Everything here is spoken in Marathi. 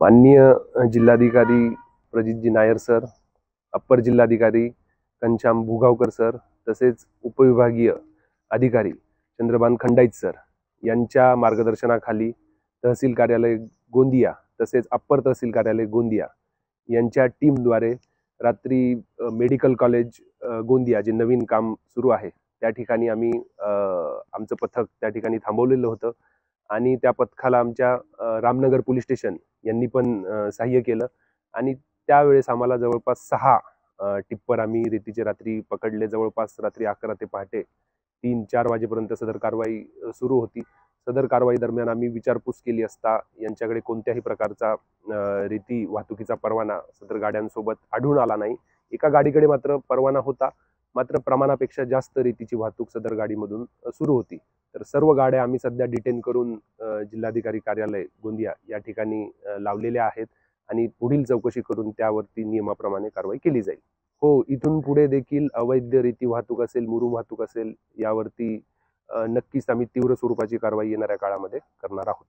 माननीय जिल्हाधिकारी प्रजितजी नायर सर, अप्पर जिल्हाधिकारी घनश्याम भुगावकर सर, तसेच उपविभागीय अधिकारी चंद्रभान खंडाईत सर यांच्या मार्गदर्शनाखाली तहसील कार्यालय गोंदिया तसेच अप्पर तहसील कार्यालय गोंदिया यांच्या टीमद्वारे रात्री मेडिकल कॉलेज गोंदिया जे नवीन काम सुरू आहे त्या ठिकाणी आम्ही आमचं पथक त्या ठिकाणी थांबवलेलं होतं आणि त्या पथकाला आमच्या रामनगर पोलीस स्टेशन यांनी पण सहाय्य केलं आणि त्यावेळेस आम्हाला जवळपास 6 टिप्पर आम्ही रेतीचे रात्री पकडले. जवळपास रात्री 11 ते पहाटे 3-4 वाजेपर्यंत सदर कारवाई सुरू होती. सदर कारवाई दरम्यान आम्ही विचारपूस केली असता यांच्याकडे कोणत्याही प्रकारचा रेती वाहतुकीचा परवाना सदर गाड्यांसोबत आढळून आला नाही. एका गाडीकडे मात्र परवाना होता, मात्र प्रमाणापेक्षा जास्त रेतीची वाहतूक सदर गाडीमधून सुरू होती. तर सर्व गाड्या आम्ही सध्या डिटेन करून जिल्हाधिकारी कार्यालय गोंदिया या ठिकाणी लावलेल्या आहेत आणि पुढील चौकशी करून त्यावरती नियमाप्रमाणे कारवाई केली जाईल. हो, इथून पुढे देखील अवैध रेती वाहतूक असेल, मुरुम वाहतूक असेल यावरती नक्कीच आम्ही तीव्र स्वरूपाची कारवाई येणाऱ्या काळामध्ये करणार आहोत.